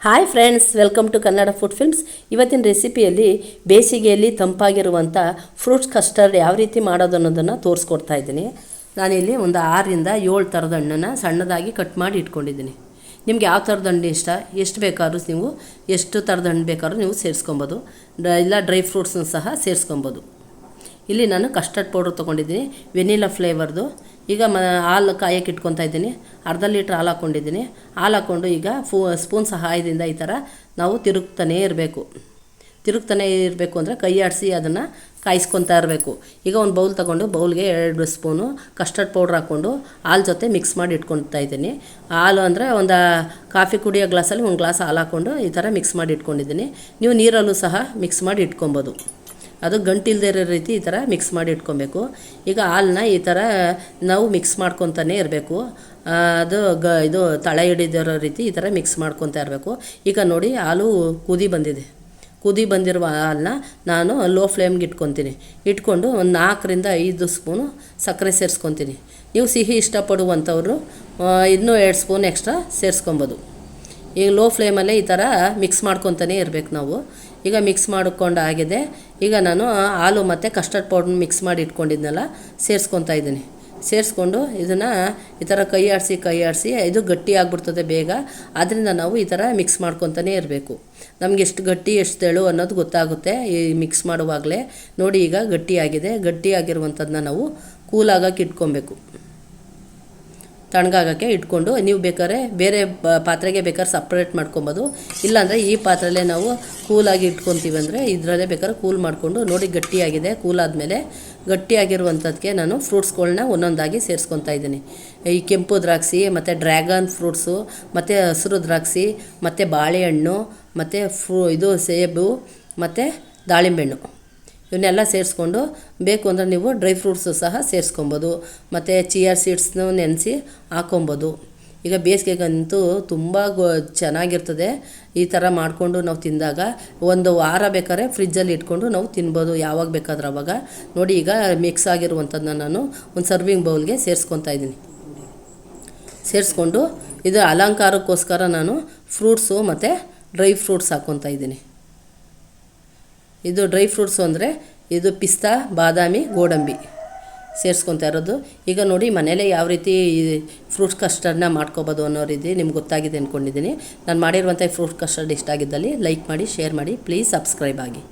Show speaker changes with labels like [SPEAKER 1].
[SPEAKER 1] Hi friends, welcome to Kannada food films. ಇವತ್ತಿನ ರೆಸಿಪಿಯಲ್ಲಿ ಬೇಸಿಗೆಯಲ್ಲಿ ತಂಪಾಗಿರುವಂಥ ಫ್ರೂಟ್ಸ್ ಕಸ್ಟರ್ಡ್ ಯಾವ ರೀತಿ ಮಾಡೋದು ಅನ್ನೋದನ್ನು ತೋರಿಸ್ಕೊಡ್ತಾ ಇದ್ದೀನಿ. ನಾನಿಲ್ಲಿ ಒಂದು 6ರಿಂದ 7 ಥರದ ಹಣ್ಣನ್ನು ಸಣ್ಣದಾಗಿ ಕಟ್ ಮಾಡಿ ಇಟ್ಕೊಂಡಿದ್ದೀನಿ. ನಿಮ್ಗೆ ಯಾವ ಥರದ ಹಣ್ಣು ಇಷ್ಟ, ಎಷ್ಟು ಬೇಕಾದ್ರೂ ನೀವು ಎಷ್ಟು ಥರದ ಹಣ್ಣು ಬೇಕಾದ್ರೂ ನೀವು ಸೇರಿಸ್ಕೊಬೋದು. ಇಲ್ಲ ಡ್ರೈ ಫ್ರೂಟ್ಸನ್ನು ಸಹ ಸೇರಿಸ್ಕೊಬೋದು. ಇಲ್ಲಿ ನಾನು ಕಸ್ಟರ್ಡ್ ಪೌಡ್ರ್ ತೊಗೊಂಡಿದ್ದೀನಿ, ವೆನಿಲಾ ಫ್ಲೇವರ್ದು. ಈಗ ಹಾಲು ಕಾಯಕ್ಕೆ ಇಟ್ಕೊತಾ ಇದ್ದೀನಿ. ಅರ್ಧ ಲೀಟ್ರ್ ಹಾಲು ಹಾಕ್ಕೊಂಡಿದ್ದೀನಿ. ಹಾಲು ಹಾಕ್ಕೊಂಡು ಈಗ ಸ್ಪೂನ್ ಸಹಾಯದಿಂದ ಈ ಥರ ನಾವು ತಿರುಗ್ತಾನೇ ಇರಬೇಕು ಅಂದರೆ ಕೈ ಆಡಿಸಿ ಅದನ್ನು ಕಾಯಿಸ್ಕೊತಾ ಇರಬೇಕು. ಈಗ ಒಂದು ಬೌಲ್ ತೊಗೊಂಡು ಬೌಲ್ಗೆ 2 ಸ್ಪೂನು ಕಸ್ಟರ್ಡ್ ಪೌಡ್ರ್ ಹಾಕ್ಕೊಂಡು ಹಾಲು ಜೊತೆ ಮಿಕ್ಸ್ ಮಾಡಿ ಇಟ್ಕೊತಾ ಇದ್ದೀನಿ. ಹಾಲು ಅಂದರೆ ಒಂದು ಕಾಫಿ ಕುಡಿಯೋ ಗ್ಲಾಸಲ್ಲಿ 1 ಗ್ಲಾಸ್ ಹಾಲು ಹಾಕ್ಕೊಂಡು ಈ ಥರ ಮಿಕ್ಸ್ ಮಾಡಿ ಇಟ್ಕೊಂಡಿದ್ದೀನಿ. ನೀವು ನೀರಲ್ಲೂ ಸಹ ಮಿಕ್ಸ್ ಮಾಡಿ ಇಟ್ಕೊಬೋದು. ಅದು ಗಂಟಿಲ್ದೇ ಇರೋ ರೀತಿ ಈ ಥರ ಮಿಕ್ಸ್ ಮಾಡಿ ಇಟ್ಕೊಬೇಕು. ಈಗ ಹಾಲನ್ನ ಈ ಥರ ನಾವು ಮಿಕ್ಸ್ ಮಾಡ್ಕೊತಾನೆ ಇರಬೇಕು. ಅದು ಇದು ತಳ ಹಿಡಿದಿರೋ ರೀತಿ ಈ ಥರ ಮಿಕ್ಸ್ ಮಾಡ್ಕೊತಾ ಇರಬೇಕು. ಈಗ ನೋಡಿ ಹಾಲು ಕುದಿ ಬಂದಿರುವ ಹಾಲನ್ನ ನಾನು ಲೋ ಫ್ಲೇಮ್ಗೆ ಇಟ್ಕೊಂಡು ಒಂದು 4ರಿಂದ 5 ಸ್ಪೂನು ಸಕ್ಕರೆ ಸೇರಿಸ್ಕೊತೀನಿ. ನೀವು ಸಿಹಿ ಇಷ್ಟಪಡುವಂಥವ್ರು ಇನ್ನೂ 2 ಸ್ಪೂನ್ ಎಕ್ಸ್ಟ್ರಾ ಸೇರಿಸ್ಕೊಬೋದು. ಈಗ ಲೋ ಫ್ಲೇಮಲ್ಲೇ ಈ ಥರ ಮಿಕ್ಸ್ ಮಾಡ್ಕೊತಾನೆ ಇರಬೇಕು ನಾವು. ಈಗ ಮಿಕ್ಸ್ ಮಾಡ್ಕೊಂಡು ಆಗಿದೆ. ಈಗ ನಾನು ಹಾಲು ಮತ್ತು ಕಸ್ಟರ್ಡ್ ಪೌಡ್ರ್ ಮಿಕ್ಸ್ ಮಾಡಿ ಇಟ್ಕೊಂಡಿದ್ನಲ್ಲ ಸೇರಿಸ್ಕೊತಾ ಇದ್ದೀನಿ. ಸೇರಿಸ್ಕೊಂಡು ಇದನ್ನು ಈ ಥರ ಕೈ ಆಡಿಸಿ ಇದು ಗಟ್ಟಿ ಆಗಿಬಿಡ್ತದೆ ಬೇಗ. ಆದ್ದರಿಂದ ನಾವು ಈ ಥರ ಮಿಕ್ಸ್ ಮಾಡ್ಕೊತಾನೆ ಇರಬೇಕು. ನಮಗೆ ಎಷ್ಟು ಗಟ್ಟಿ ಎಷ್ಟು ತೆಳು ಅನ್ನೋದು ಗೊತ್ತಾಗುತ್ತೆ ಈ ಮಿಕ್ಸ್ ಮಾಡುವಾಗಲೇ. ನೋಡಿ ಈಗ ಗಟ್ಟಿಯಾಗಿರುವಂಥದ್ದನ್ನ ನಾವು ಕೂಲಾಗಕ್ಕೆ ಇಟ್ಕೊಬೇಕು. ತಣ್ಣಗಾಗೋಕ್ಕೆ ಇಟ್ಕೊಂಡು ನೀವು ಬೇಕಾದ್ರೆ ಬೇರೆ ಪಾತ್ರೆಗೆ ಬೇಕಾದ್ರೆ ಸಪ್ರೇಟ್ ಮಾಡ್ಕೊಬೋದು. ಇಲ್ಲಾಂದರೆ ಈ ಪಾತ್ರೆಯಲ್ಲೇ ನಾವು ಕೂಲಾಗಿ ಇಟ್ಕೊತೀವಿ ಅಂದರೆ ಇದರಲ್ಲೇ ಬೇಕಾದ್ರೆ ಕೂಲ್ ಮಾಡಿಕೊಂಡು ನೋಡಿ ಗಟ್ಟಿಯಾಗಿದೆ. ಕೂಲಾದಮೇಲೆ ಗಟ್ಟಿಯಾಗಿರುವಂಥದ್ದಕ್ಕೆ ನಾನು ಫ್ರೂಟ್ಸ್ಗಳನ್ನ ಒಂದೊಂದಾಗಿ ಸೇರಿಸ್ಕೊತಾ ಇದ್ದೀನಿ. ಈ ಕೆಂಪು ದ್ರಾಕ್ಷಿ ಮತ್ತು ಡ್ರ್ಯಾಗನ್ ಫ್ರೂಟ್ಸು ಮತ್ತು ಹಸಿರು ದ್ರಾಕ್ಷಿ ಮತ್ತು ಬಾಳೆಹಣ್ಣು ಮತ್ತು ಇದು ಸೇಬು ಮತ್ತು ದಾಳಿಂಬೆಹಣ್ಣು ಇವನ್ನೆಲ್ಲ ಸೇರಿಸ್ಕೊಂಡು ಬೇಕು ಅಂದರೆ ನೀವು ಡ್ರೈ ಫ್ರೂಟ್ಸು ಸಹ ಸೇರಿಸ್ಕೊಬೋದು. ಮತ್ತು ಚಿಯಾ ಸೀಡ್ಸ್ನು ನೆನೆಸಿ ಹಾಕ್ಕೊಬೋದು. ಈಗ ಬೇಸಿಗೆಗಂತೂ ತುಂಬ ಚೆನ್ನಾಗಿರ್ತದೆ. ಈ ಥರ ಮಾಡಿಕೊಂಡು ನಾವು ತಿಂದಾಗ 1 ವಾರ ಬೇಕಾದ್ರೆ ಫ್ರಿಜ್ಜಲ್ಲಿ ಇಟ್ಕೊಂಡು ನಾವು ತಿನ್ಬೋದು, ಯಾವಾಗ ಬೇಕಾದ್ರೆ ಅವಾಗ. ನೋಡಿ ಈಗ ಮಿಕ್ಸ್ ಆಗಿರುವಂಥದ್ದನ್ನ ನಾನು ಒಂದು ಸರ್ವಿಂಗ್ ಬೌಲ್ಗೆ ಸೇರಿಸ್ಕೊತಾ ಇದ್ದೀನಿ. ಸೇರಿಸ್ಕೊಂಡು ಇದು ಅಲಂಕಾರಕ್ಕೋಸ್ಕರ ನಾನು ಫ್ರೂಟ್ಸು ಮತ್ತು ಡ್ರೈ ಫ್ರೂಟ್ಸ್ ಹಾಕ್ಕೊತಾ ಇದ್ದೀನಿ. ಇದು ಡ್ರೈ ಫ್ರೂಟ್ಸು ಅಂದರೆ ಇದು ಪಿಸ್ತಾ, ಬಾದಾಮಿ, ಗೋಡಂಬಿ ಸೇರಿಸ್ಕೊತಾ ಇರೋದು. ಈಗ ನೋಡಿ ಮನೇಲೇ ಯಾವ ರೀತಿ ಫ್ರೂಟ್ಸ್ ಕಸ್ಟರ್ಡ್ನ ಮಾಡ್ಕೊಬೋದು ಅನ್ನೋ ರೀತಿ ನಿಮ್ಗೆ ಗೊತ್ತಾಗಿದೆ ಅಂದ್ಕೊಂಡಿದ್ದೀನಿ. ನಾನು ಮಾಡಿರುವಂಥ ಫ್ರೂಟ್ ಕಸ್ಟರ್ಡ್ ಇಷ್ಟ ಆಗಿದ್ದಲ್ಲಿ ಲೈಕ್ ಮಾಡಿ, ಶೇರ್ ಮಾಡಿ, ಪ್ಲೀಸ್ ಸಬ್ಸ್ಕ್ರೈಬ್ ಆಗಿ.